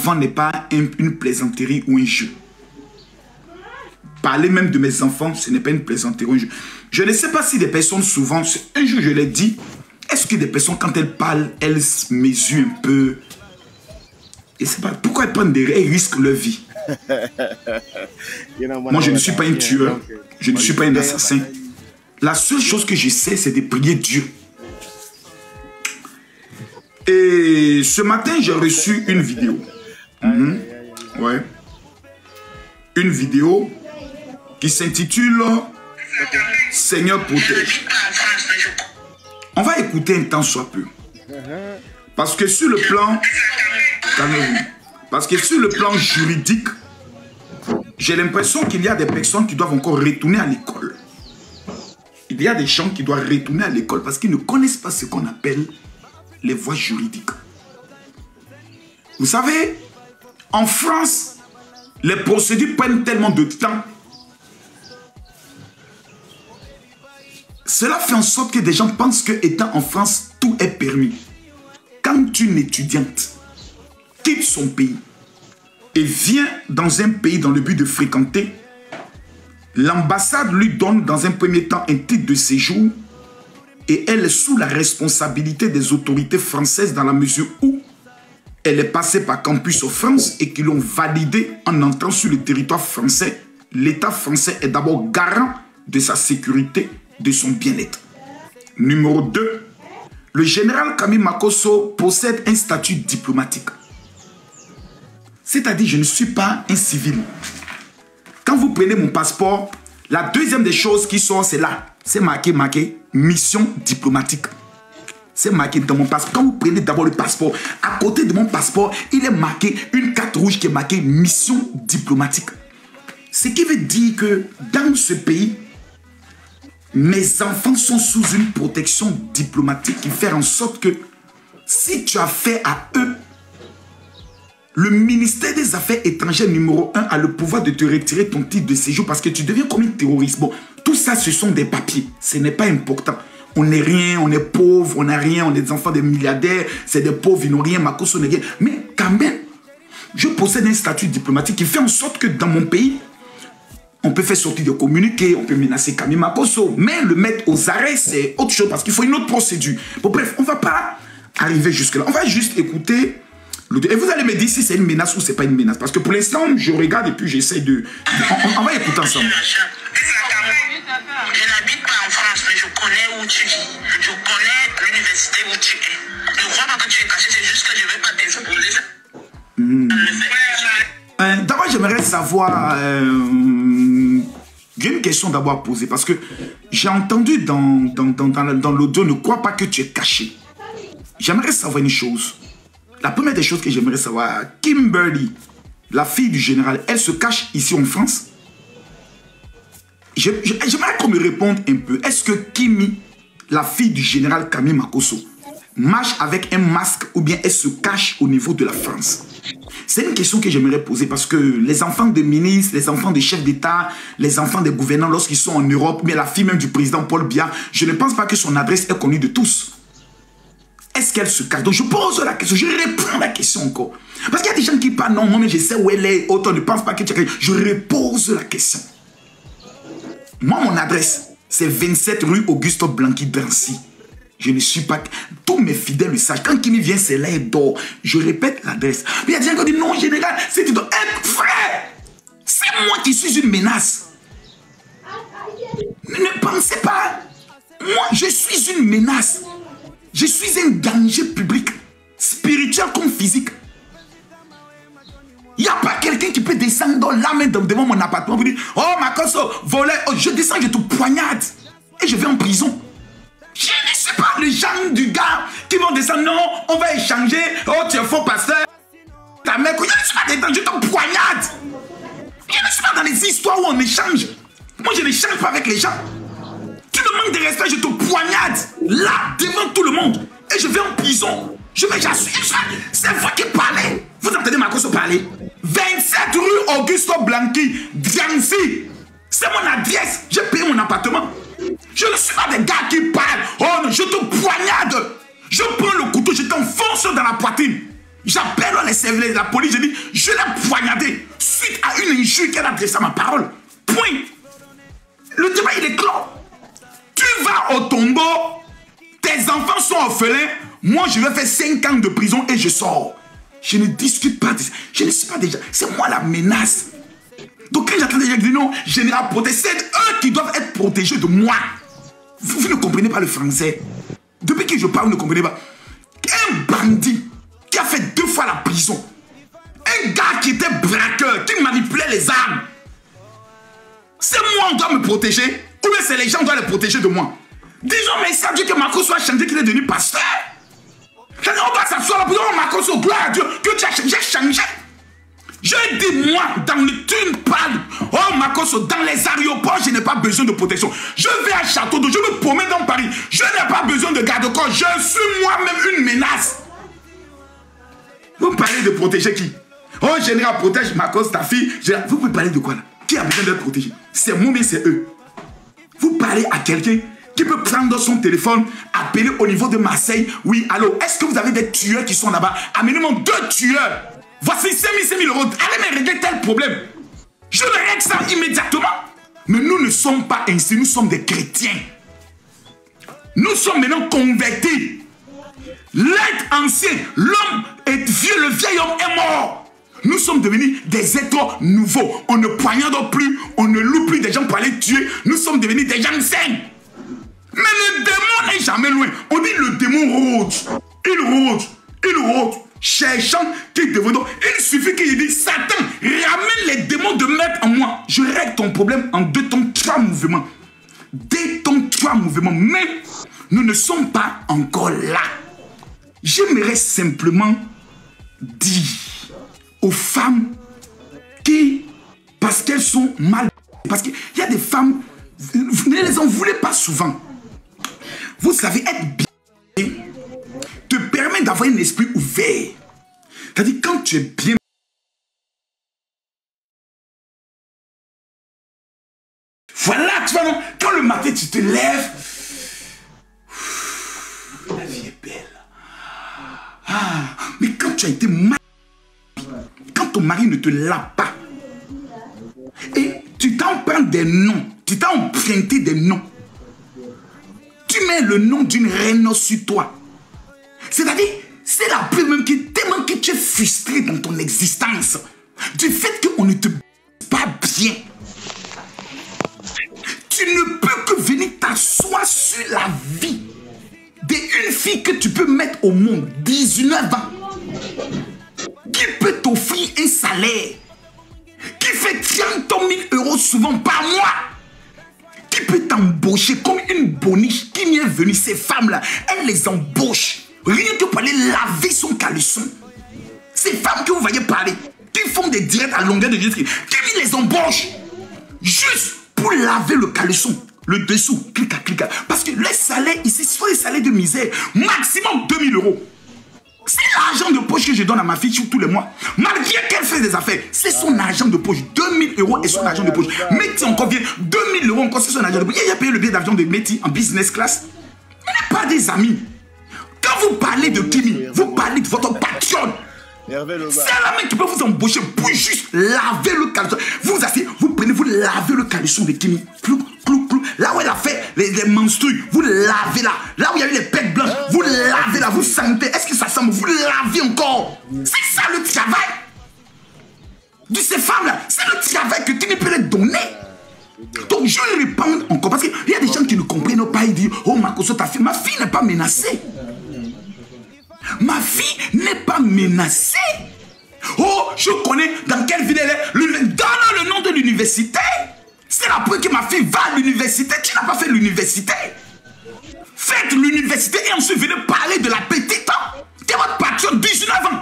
enfants n'est pas une plaisanterie ou un jeu. Parler même de mes enfants, ce n'est pas une plaisanterie ou un jeu. Je ne sais pas si des personnes souvent, un jour je l'ai dit, est-ce que des personnes quand elles parlent, elles mesurent un peu. Et c'est pas pourquoi elles prennent des risques, elles risquent leur vie. Moi je ne suis pas un tueur, je ne suis pas un assassin. La seule chose que je sais, c'est de prier Dieu. Et ce matin, j'ai reçu une vidéo. Ouais. Une vidéo qui s'intitule Seigneur protège. On va écouter un temps soit peu. Parce que sur le plan... Calmez-vous. Parce que sur le plan juridique, j'ai l'impression qu'il y a des personnes qui doivent encore retourner à l'école. Il y a des gens qui doivent retourner à l'école parce qu'ils ne connaissent pas ce qu'on appelle les voies juridiques. Vous savez, en France, les procédures prennent tellement de temps. Cela fait en sorte que des gens pensent qu'étant en France, tout est permis. Quand une étudiante quitte son pays et vient dans un pays dans le but de fréquenter, l'ambassade lui donne dans un premier temps un titre de séjour et elle est sous la responsabilité des autorités françaises dans la mesure où elle est passée par Campus en France et qu'ils l'ont validé en entrant sur le territoire français. L'État français est d'abord garant de sa sécurité, de son bien-être. Numéro 2, le général Camille Makosso possède un statut diplomatique. C'est-à-dire, je ne suis pas un civil. Quand vous prenez mon passeport, la deuxième des choses qui sort, c'est là. C'est marqué, mission diplomatique. C'est marqué dans mon passeport. Quand vous prenez d'abord le passeport, à côté de mon passeport, il est marqué une carte rouge qui est marquée mission diplomatique. Ce qui veut dire que dans ce pays, mes enfants sont sous une protection diplomatique qui fait en sorte que si tu as fait à eux, le ministère des Affaires étrangères numéro 1 a le pouvoir de te retirer ton titre de séjour parce que tu deviens comme un terroriste. Bon, tout ça, ce sont des papiers. Ce n'est pas important. On n'est rien, on est pauvre, on n'a rien, on est des enfants de milliardaires, c'est des pauvres, ils n'ont rien, Makosso n'est rien. Mais quand même, je possède un statut diplomatique qui fait en sorte que dans mon pays, on peut faire sortir des communiqués, on peut menacer Camille Makosso, mais le mettre aux arrêts, c'est autre chose parce qu'il faut une autre procédure. Bon, bref, on ne va pas arriver jusque-là. On va juste écouter. Et vous allez me dire si c'est une menace ou c'est pas une menace. Parce que pour l'instant, je regarde et puis j'essaie de... On va écouter ensemble. Je n'habite pas en France, mais je connais où tu vis. Je connais l'université où tu es. Ne crois pas que tu es caché, c'est juste que je ne vais pas t'exposer. D'abord, j'aimerais savoir... Il y a une question d'abord à poser. Parce que j'ai entendu dans l'audio, ne crois pas que tu es caché. J'aimerais savoir une chose. La première des choses que j'aimerais savoir, Kimberly, la fille du général, elle se cache ici en France? J'aimerais qu'on me réponde un peu. Est-ce que Kimi, la fille du général Camille Makosso, marche avec un masque ou bien elle se cache au niveau de la France? C'est une question que j'aimerais poser parce que les enfants de ministres, les enfants de chefs d'État, les enfants des gouvernants, lorsqu'ils sont en Europe, mais la fille même du président Paul Biya, je ne pense pas que son adresse est connue de tous. Est-ce qu'elle se cache? Donc je pose la question, je réponds à la question encore. Parce qu'il y a des gens qui parlent, non, moi je sais où elle est, autant ne pense pas que tu es caché. Je repose la question. Moi, mon adresse, c'est 27 rue Augusto Blanqui Drancy. Je ne suis pas... Tous mes fidèles le savent. Quand Kimi vient, c'est là et dort. Je répète l'adresse. Mais il y a des gens qui disent, non, général, c'est tu dois être frère. C'est moi qui suis une menace. Ne pensez pas. Moi, je suis une menace. Je suis un danger public, spirituel comme physique. Il n'y a pas quelqu'un qui peut descendre dans la main devant mon appartement et dire, oh, Makosso, volé, oh, je descends, je te poignarde. Et je vais en prison. Je ne suis pas le genre du gars qui vont descendre, non, on va échanger, oh, tu es faux pasteur. Ta mère, je ne suis pas dedans, je te poignarde. Je ne suis pas dans les histoires où on échange. Moi, je n'échange pas avec les gens. Tu me manques de respect, je te poignarde, là, devant tout le monde. Et je vais en prison. C'est vous qui parlez. Vous entendez Makosso parler? 27 rue Augusto Blanqui, Drancy. C'est mon adresse. J'ai payé mon appartement. Je ne suis pas des gars qui parlent. Oh non, je te poignarde. Je prends le couteau, je t'enfonce dans la poitrine. J'appelle les services de la police, je dis, je l'ai poignardé suite à une injure qu'elle a adressée à ma parole. Point. Le débat, il est clos. Tu vas au tombeau, tes enfants sont orphelins, moi je vais faire 5 ans de prison et je sors. Je ne discute pas de ça. Je ne suis pas déjà. C'est moi la menace. Donc quand j'entends des gens qui disent non, général protège, c'est eux qui doivent être protégés de moi. Vous ne comprenez pas le français. Depuis que je parle, vous ne comprenez pas. Un bandit qui a fait 2 fois la prison. Un gars qui était braqueur, qui manipulait les armes. C'est moi, on doit me protéger. Ou bien c'est les gens qui doivent les protéger de moi. Disons merci à Dieu que Marco soit changé, qu'il est devenu pasteur. On doit s'asseoir là pour dire, oh Marco, gloire à Dieu, que tu as changé. Je dis moi, dans le tu parles, oh Marco, dans les aéroports, je n'ai pas besoin de protection. Je vais à Château d'Eau, je me promène dans Paris. Je n'ai pas besoin de garde-corps. Je suis moi-même une menace. Vous parlez de protéger qui? Oh, général, protège Marcos, ta fille. Vous pouvez parler de quoi là? Qui a besoin d'être protégé? C'est moi, mais c'est eux. Vous parlez à quelqu'un qui peut prendre son téléphone, appeler au niveau de Marseille. Oui, allô, est-ce que vous avez des tueurs qui sont là-bas? Amenez-moi 2 tueurs. Voici 5 000 euros. Allez me régler tel problème. Je le règle ça immédiatement. Mais nous ne sommes pas ainsi. Nous sommes des chrétiens. Nous sommes maintenant convertis. L'être ancien, l'homme est vieux, le vieil homme est mort. Nous sommes devenus des êtres nouveaux. On ne poignarde plus, on ne loue plus des gens pour aller tuer. Nous sommes devenus des gens sains. Mais le démon n'est jamais loin. On dit le démon rôde. Il rôde. Cherchant qu'il devienne. Il suffit qu'il dise Satan, ramène les démons de mettre en moi. Je règle ton problème en 2 temps, 3 mouvements. 2 temps, 3 mouvements. Mais nous ne sommes pas encore là. J'aimerais simplement dire aux femmes qui, parce qu'elles sont mal, parce qu'il y a des femmes, vous ne les en voulez pas souvent. Vous savez, être bien te permet d'avoir un esprit ouvert. C'est-à-dire, quand tu es bien, voilà, tu vois, non, quand le matin tu te lèves, la vie est belle. Ah, mais quand tu as été mal, quand ton mari ne te l'a pas, et tu t'en prends des noms, tu t'as emprunté des noms, tu mets le nom d'une reine sur toi. C'est-à-dire, c'est la preuve même qui tellement que tu es frustré dans ton existence. Du fait qu'on ne te pas bien. Tu ne peux que venir t'asseoir sur la vie d'une fille que tu peux mettre au monde, 19 ans, qui peut t'offrir un salaire, qui fait 30 000 euros souvent par mois, qui peut t'embaucher comme une boniche qui m'est venue. Ces femmes-là, elles les embauchent. Rien que pour aller laver son caleçon. Ces femmes que vous voyez parler, qui font des directs à longueur de journée, qui les embauchent juste pour laver le caleçon, le dessous, clic. Parce que les salaires ici, ce sont des salaires de misère. Maximum 2 000 euros. C'est l'argent de poche que je donne à ma fille tous les mois. Malgré qu'elle fait des affaires, c'est son argent de poche. 2 000 euros et son argent de poche. Métis encore vient, 2 000 euros encore, c'est son argent de poche. Il a payé le billet d'avion de Métis en business class. Il n'est pas des amis. Quand vous parlez de Kimi, vous parlez de votre patronne. C'est la main qui peut vous embaucher pour juste laver le caleçon. Vous asseyez, vous prenez, vous lavez le caleçon de Kimi. Clou. Là où elle a fait les menstrues, vous lavez là. Là où il y a eu les pèques blanches, vous lavez là, vous sentez. Est-ce que ça sent? Vous lavez encore. C'est ça le travail de ces femmes-là. C'est le travail que Kimi peut leur donner. Donc je le réponds encore parce qu'il y a des gens qui ne comprennent pas. Ils disent, oh Makoso, ta fille, ma fille n'est pas menacée. Ma fille n'est pas menacée. Oh, je connais dans quelle ville elle est. Donne le nom de l'université. C'est la preuve que ma fille va à l'université. Tu n'as pas fait l'université. Faites l'université et ensuite venez parler de la petite. T'es votre patron, 19 ans.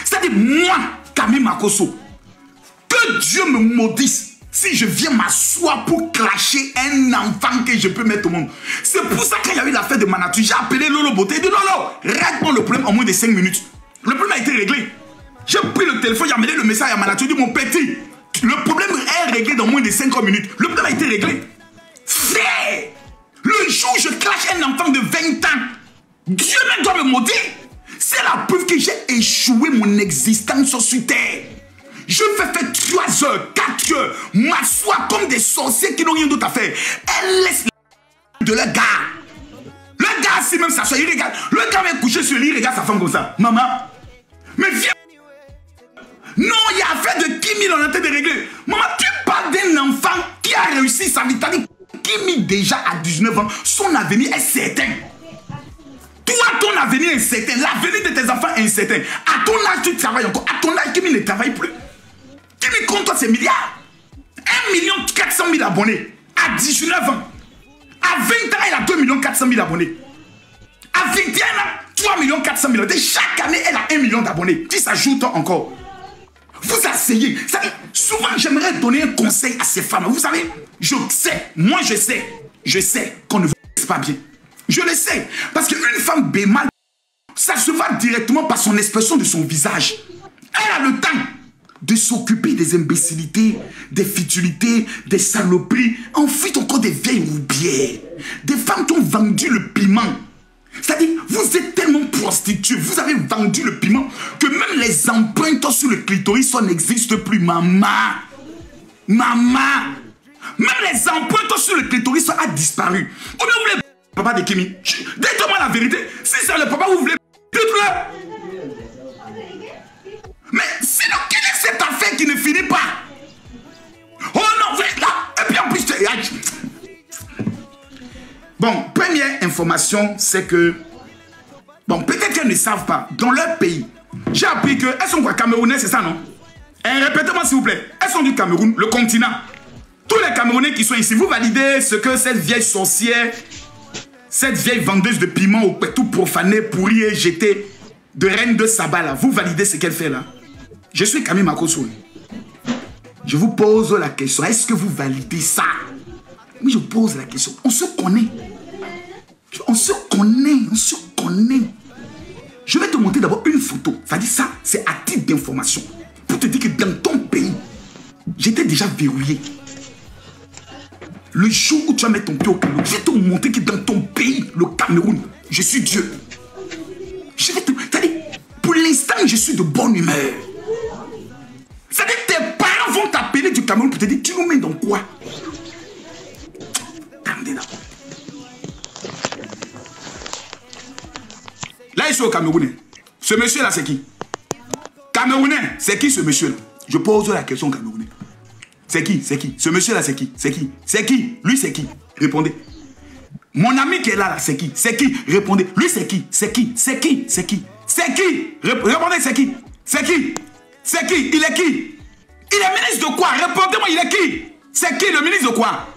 C'est-à-dire, moi, Camille Makoso, que Dieu me maudisse si je viens m'asseoir pour clasher un enfant que je peux mettre au monde. C'est pour ça qu'il y a eu l'affaire de Manatu. J'ai appelé Lolo Beauté. Il dit Lolo, règle-moi le problème en moins de 5 minutes. Le problème a été réglé. J'ai pris le téléphone, j'ai amené le message à Manatu. Il dit mon petit, le problème est réglé dans moins de 5 minutes. Le problème a été réglé. Frère, le jour où je clash un enfant de 20 ans, Dieu même doit me maudire. C'est la preuve que j'ai échoué mon existence sur terre. Je fais faire 3 heures, 4 heures, m'asseoir comme des sorciers qui n'ont rien d'autre à faire. Elle laisse de leur gars. Le gars, si même s'assoit, il regarde. Le gars vient coucher sur le lit, il regarde sa femme comme ça. Maman, mais viens. Non, il y a affaire de Kimi, on est en train de régler. Maman, tu parles d'un enfant qui a réussi sa vie. Kimi, déjà à 19 ans, son avenir est certain. Toi, ton avenir est incertain. L'avenir de tes enfants est incertain. À ton âge, tu travailles encore. À ton âge, Kimi ne travaille plus. Kimi compte toi ses milliards. 1 400 000 abonnés. À 19 ans. À 20 ans, elle a 2 400 000 abonnés. À 21 ans, 3 400 000 abonnés. Chaque année, elle a 1 million d'abonnés. Qui s'ajoute encore. Vous asseyez. Souvent, j'aimerais donner un conseil à ces femmes. Vous savez, je sais, moi je sais qu'on ne vous laisse pas bien. Je le sais. Parce qu'une femme bémale, ça se voit directement par son expression de son visage. Elle a le temps de s'occuper des imbécilités, des futilités, des saloperies. Ensuite, encore des vieilles roubières. Des femmes qui ont vendu le piment. C'est-à-dire, vous êtes tellement prostituées, vous avez vendu le piment que même les empreintes sur le clitoris, ça n'existe plus, maman. Maman. Même les empreintes sur le clitoris, ça a disparu. Ou bien vous voulez papa de Kimi? Dites-moi la vérité. Si c'est le papa, vous voulez, dites-le. Mais sinon, quelle est cette affaire qui ne finit pas? Oh non, vous êtes là. Et puis en plus, bon, première information, c'est que... Bon, peut-être qu'elles ne savent pas. Dans leur pays, j'ai appris qu'elles sont quoi, Camerounais, c'est ça, non? Répétez-moi s'il vous plaît. Elles sont du Cameroun, le continent. Tous les Camerounais qui sont ici, vous validez ce que cette vieille sorcière, cette vieille vendeuse de piment au tout profané, pourri et jeté de reine de Saba, là, vous validez ce qu'elle fait là? Je suis Camille Makosso. Je vous pose la question, est-ce que vous validez ça? Oui, je pose la question. On se connaît. On se connaît. On se connaît. Je vais te montrer d'abord une photo. Ça dit ça, c'est à titre d'information. Pour te dire que dans ton pays, j'étais déjà verrouillé. Le jour où tu vas mettre ton pied au Cameroun, je vais te montrer que dans ton pays, le Cameroun, je suis Dieu. Je vais te... C'est-à-dire, pour l'instant, je suis de bonne humeur. C'est-à-dire, tes parents vont t'appeler du Cameroun pour te dire, tu nous mets dans quoi? Là, je suis au Camerounais. Ce monsieur-là, c'est qui? Camerounais, c'est qui ce monsieur-là? Je pose la question au Camerounais. C'est qui? C'est qui? Ce monsieur-là, c'est qui? C'est qui? C'est qui? Lui, c'est qui? Répondez. Mon ami qui est là, c'est qui? C'est qui? Répondez. Lui, c'est qui? C'est qui? C'est qui? C'est qui? C'est qui? Répondez, c'est qui? C'est qui? C'est qui? Il est qui? Il est ministre de quoi? Répondez-moi, il est qui? C'est qui le ministre de quoi?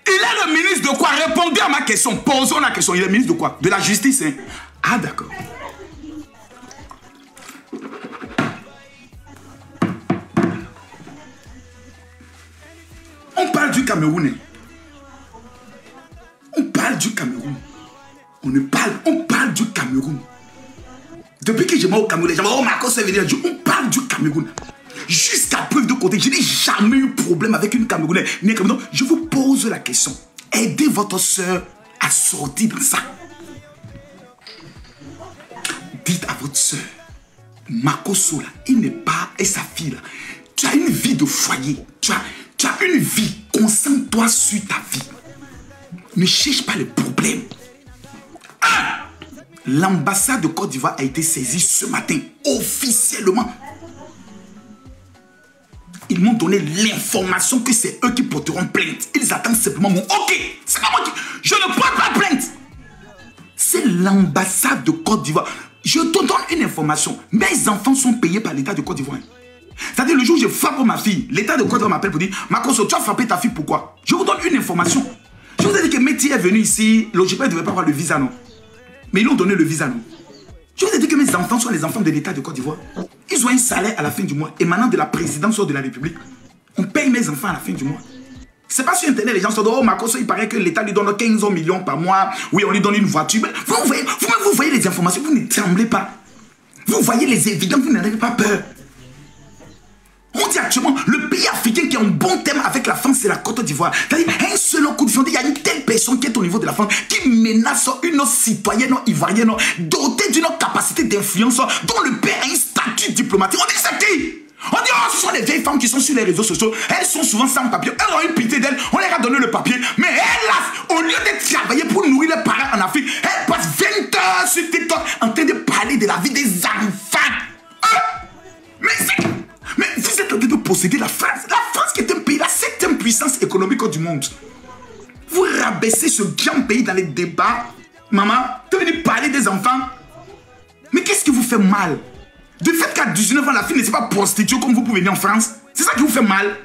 Il est le ministre de quoi? Répondez à ma question. Posons la question. Il est ministre de quoi? De la justice, hein? Ah, d'accord. On parle du Cameroun. On parle du Cameroun. On parle du Cameroun. Depuis que je vais au Cameroun, les gens oh Marco, c'est venu. On parle du Cameroun. Jusqu'à preuve de côté, je n'ai jamais eu problème avec une Camerounaise. Je vous pose la question. Aidez votre soeur à sortir de ça. Dites à votre soeur, Makosso, là, il n'est pas, et sa fille, là, tu as une vie de foyer. Tu as une vie. Concentre-toi sur ta vie. Ne cherche pas les problèmes. L'ambassade de Côte d'Ivoire a été saisie ce matin, officiellement. Ils m'ont donné l'information que c'est eux qui porteront plainte. Ils attendent simplement mon OK. C'est pas moi qui... Je ne porte pas plainte. C'est l'ambassade de Côte d'Ivoire. Je te donne une information. Mes enfants sont payés par l'État de Côte d'Ivoire. C'est-à-dire le jour où je frappe ma fille, l'État de Côte d'Ivoire m'appelle pour dire Makosso, tu as frappé ta fille, pourquoi? Je vous donne une information. Je vous ai dit que Métis est venu ici, logiquement il ne devait pas avoir le visa, non? Mais ils l'ont donné le visa, non? Je vous ai dit que mes enfants sont les enfants de l'État de Côte d'Ivoire. Ils ont un salaire à la fin du mois, émanant de la présidence de la République. On paye mes enfants à la fin du mois. C'est pas sur Internet, les gens se disent, oh Makosso, il paraît que l'État lui donne 15 millions par mois. Oui, on lui donne une voiture. Mais vous voyez les informations, vous ne tremblez pas. Vous voyez les évidences, vous n'avez pas peur. On dit actuellement, le pays africain qui a un bon thème avec la France, c'est la Côte d'Ivoire. C'est-à-dire, un seul coup de fond, il y a une telle personne personne qui est au niveau de la France, qui menace une citoyenne ivoirienne dotée d'une capacité d'influence dont le père a un statut diplomatique. On dit c'est qui? On dit, oh, ce sont les vieilles femmes qui sont sur les réseaux sociaux. Elles sont souvent sans papier. Elles ont eu pitié d'elles. On leur a donné le papier. Mais elles, au lieu de travailler pour nourrir les parents en Afrique, elles passent 20 heures sur TikTok en train de parler de la vie des enfants. Mais vous êtes en train de posséder la France. La France qui est un pays, la 7e puissance économique du monde. Vous rabaissez ce grand pays dans les débats. Maman, tu es venu parler des enfants. Mais qu'est-ce qui vous fait mal? Du fait qu'à 19 ans, la fille ne s'est pas prostituée comme vous pouvez venir en France. C'est ça qui vous fait mal.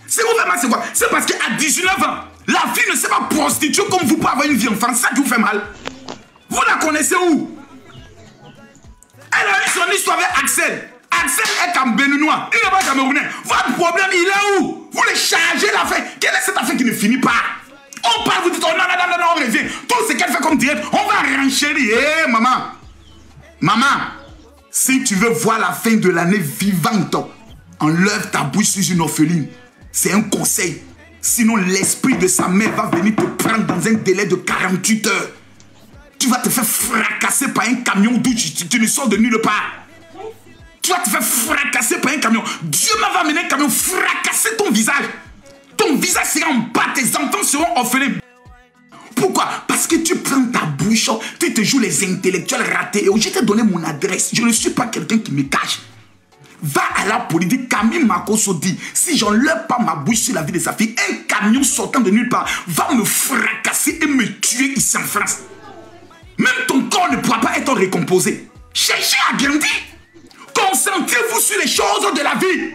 C'est vous fait mal, c'est quoi? C'est parce qu'à 19 ans, la fille ne s'est pas prostituée comme vous pouvez avoir une vie en France. C'est ça qui vous fait mal. Vous la connaissez où? Elle a eu son histoire avec Axel. Axel est camerounois. Il n'est pas camerounais. Votre problème, il est où? Vous le chargez l'affaire. Quelle est cette affaire qui ne finit pas? On parle, vous dites, oh non, on revient. Tout ce qu'elle fait comme direct, on va renchérir. Hé, maman. Maman. Si tu veux voir la fin de l'année vivante, enlève ta bouche sur une orpheline. C'est un conseil. Sinon, l'esprit de sa mère va venir te prendre dans un délai de 48 heures. Tu vas te faire fracasser par un camion d'où tu ne sors de nulle part. Tu vas te faire fracasser par un camion. Dieu m'a amené un camion fracasser ton visage. Ton visage sera en bas, tes enfants seront orphelins. Pourquoi? Parce que tu prends ta bouche, tu te joues les intellectuels ratés. Et je t'ai donné mon adresse. Je ne suis pas quelqu'un qui me cache. Va à la politique. Camille Makosso dit, si j'enlève pas ma bouche sur la vie de sa fille, un camion sortant de nulle part va me fracasser et me tuer ici en France. Même ton corps ne pourra pas être récomposé. Cherchez à grandir. Concentrez-vous sur les choses de la vie.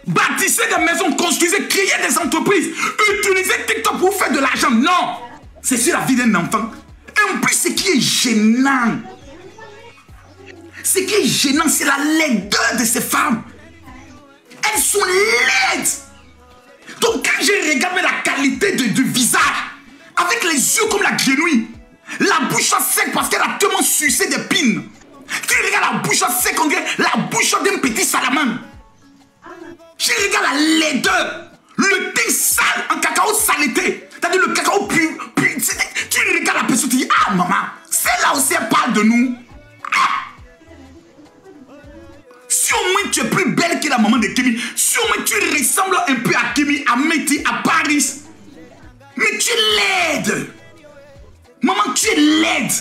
Bâtissez des maisons, construisez, créez des entreprises. Utilisez TikTok pour faire de l'argent. Non. C'est sur la vie d'un enfant. Et en plus, ce qui est gênant, c'est la laideur de ces femmes. Elles sont laides. Donc quand je regarde la qualité du visage, avec les yeux comme la grenouille, la bouche sec parce qu'elle a tellement sucé des pines. Tu regardes la bouche sec, on dirait la bouche d'un petit salamandre. Je regarde la laideur, le thé sale en cacao saleté. C'est-à-dire le cacao pur. Tu regardes la personne, tu dis, ah maman, c'est là aussi elle parle de nous. Ah. Si au moins tu es plus belle que la maman de Kémy, si au moins tu ressembles un peu à Kémy, à Métis, à Paris, mais tu es laide. Maman, tu es laide.